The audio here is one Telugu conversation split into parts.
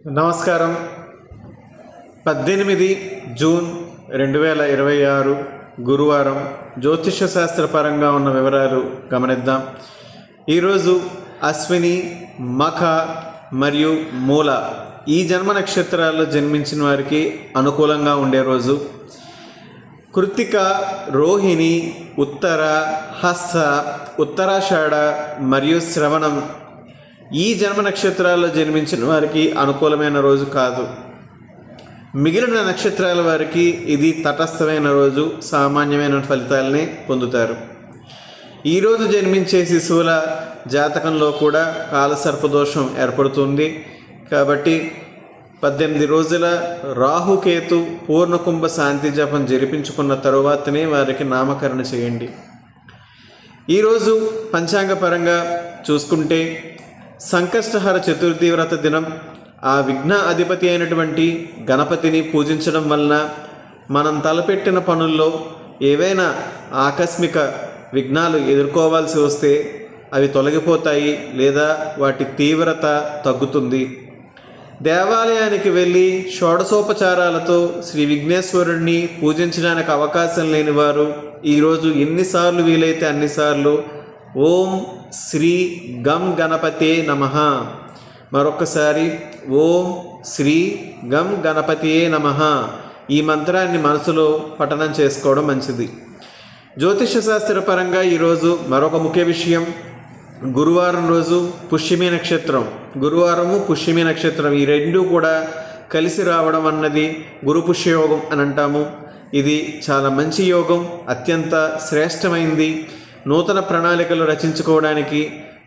నమస్కారం. 18 జూన్ 2026 గురువారం జ్యోతిష శాస్త్ర పరంగా ఉన్న వివరాలు గమనిద్దాం. ఈరోజు అశ్విని, మఖ మరియు మూల ఈ జన్మ నక్షత్రాల్లో జన్మించిన వారికి అనుకూలంగా ఉండే రోజు. కృత్తిక, రోహిణి, ఉత్తర, హస్త, ఉత్తరాషాఢ మరియు శ్రవణం ఈ జన్మ నక్షత్రాల్లో జన్మించిన వారికి అనుకూలమైన రోజు కాదు. మిగిలిన నక్షత్రాల వారికి ఇది తటస్థమైన రోజు, సామాన్యమైన ఫలితాలనే పొందుతారు. ఈరోజు జన్మించే శిశువుల జాతకంలో కూడా కాలసర్పదోషం ఏర్పడుతుంది. కాబట్టి 18 రోజుల రాహుకేతు పూర్ణకుంభ శాంతి జపం జరిపించుకున్న తరువాతనే వారికి నామకరణ చేయండి. ఈరోజు పంచాంగ పరంగా చూసుకుంటే సంకష్టహర చతుర్థి వ్రత దినం. ఆ విఘ్న అధిపతి అయినటువంటి గణపతిని పూజించడం వలన మనం తలపెట్టిన పనుల్లో ఏవైనా ఆకస్మిక విఘ్నాలు ఎదుర్కోవాల్సి వస్తే అవి తొలగిపోతాయి లేదా వాటి తీవ్రత తగ్గుతుంది. దేవాలయానికి వెళ్ళి షోడశోపచారాలతో శ్రీ విఘ్నేశ్వరుణ్ణి పూజించడానికి అవకాశం లేని వారు ఈరోజు ఎన్నిసార్లు వీలైతే అన్నిసార్లు ఓం శ్రీ గం గణపతే నమః, మరొకసారి ఓం శ్రీ గం గణపతియే నమః ఈ మంత్రాన్ని మనసులో పఠనం చేసుకోవడం మంచిది. జ్యోతిష శాస్త్ర పరంగా ఈరోజు మరొక ముఖ్య విషయం, గురువారం రోజు పుష్యమి నక్షత్రం. గురువారము పుష్యమి నక్షత్రం ఈ రెండు కూడా కలిసి రావడం అన్నది గురు పుష్యయోగం అని అంటాము. ఇది చాలా మంచి యోగం, అత్యంత శ్రేష్టమైంది. నూతన ప్రణాళికలు రచించుకోవడానికి,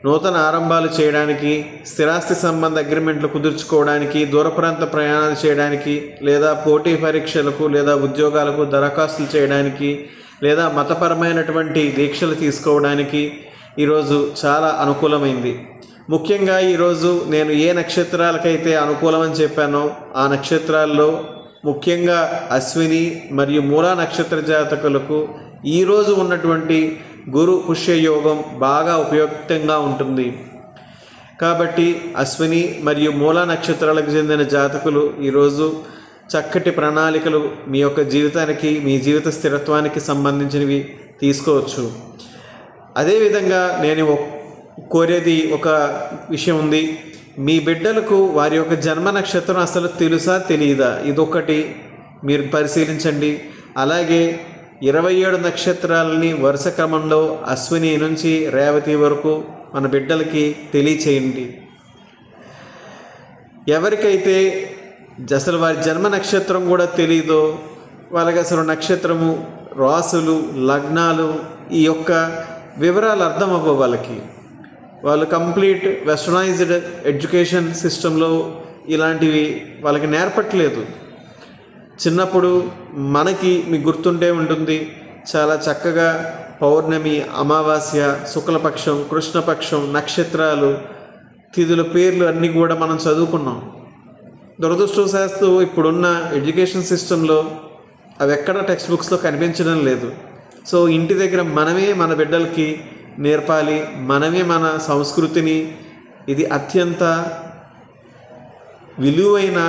నూతన ఆరంభాలు చేయడానికి, స్థిరాస్తి సంబంధ అగ్రిమెంట్లు కుదుర్చుకోవడానికి, దూర ప్రాంత ప్రయాణాలు చేయడానికి, లేదా పోటీ పరీక్షలకు లేదా ఉద్యోగాలకు దరఖాస్తులు చేయడానికి, లేదా మతపరమైనటువంటి దీక్షలు తీసుకోవడానికి ఈరోజు చాలా అనుకూలమైంది. ముఖ్యంగా ఈరోజు నేను ఏ నక్షత్రాలకైతే అనుకూలమని చెప్పానో ఆ నక్షత్రాల్లో ముఖ్యంగా అశ్విని మరియు మూల నక్షత్ర జాతకులకు ఈరోజు ఉన్నటువంటి గురు పుష్యయోగం బాగా ఉపయుక్తంగా ఉంటుంది. కాబట్టి అశ్విని మరియు మూల నక్షత్రాలకు చెందిన జాతకులు ఈరోజు చక్కటి ప్రణాళికలు మీ యొక్క జీవితానికి, మీ జీవిత స్థిరత్వానికి సంబంధించినవి తీసుకోవచ్చు. అదేవిధంగా నేను కోరేది ఒక విషయం ఉంది. మీ బిడ్డలకు వారి యొక్క జన్మ నక్షత్రం అసలు తెలుసా తెలియదా, ఇదొకటి మీరు పరిశీలించండి. అలాగే 27 నక్షత్రాలని వరుస క్రమంలో అశ్విని నుంచి రేవతి వరకు మన బిడ్డలకి తెలియచేయండి. ఎవరికైతే అసలు వారి జన్మ నక్షత్రం కూడా తెలియదో వాళ్ళకి అసలు నక్షత్రము, రాసులు, లగ్నాలు ఈ యొక్క వివరాలు అర్థం అవ్వవు. వాళ్ళు కంప్లీట్ వెస్టర్నైజ్డ్ ఎడ్యుకేషన్ సిస్టంలో ఇలాంటివి వాళ్ళకి నేర్పట్లేదు. చిన్నప్పుడు మీకు గుర్తుండే ఉంటుంది, చాలా చక్కగా పౌర్ణమి, అమావాస్య, శుక్లపక్షం, కృష్ణపక్షం, నక్షత్రాలు, తిథుల పేర్లు అన్నీ కూడా మనం చదువుకున్నాం. దురదృష్టవశాత్తు ఇప్పుడున్న ఎడ్యుకేషన్ సిస్టంలో అవి ఎక్కడ టెక్స్ట్ బుక్స్లో కనిపించడం లేదు. సో ఇంటి దగ్గర మనమే మన బిడ్డలకి నేర్పాలి, మనమే మన సంస్కృతిని, ఇది అత్యంత విలువైన,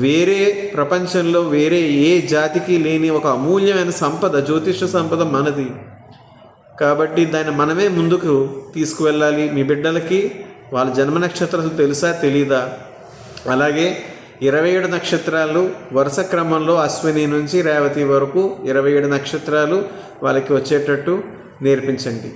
వేరే ప్రపంచంలో వేరే ఏ జాతికి లేని ఒక అమూల్యమైన సంపద, జ్యోతిష సంపద మనది. కాబట్టి దాన్ని మనమే ముందుకు తీసుకువెళ్ళాలి. మీ బిడ్డలకి వాళ్ళ జన్మ నక్షత్రాలు తెలుసా తెలీదా, అలాగే 27 నక్షత్రాలు వరుస క్రమంలో అశ్విని నుంచి రేవతి వరకు 27 నక్షత్రాలు వాళ్ళకి వచ్చేటట్టు నేర్పించండి.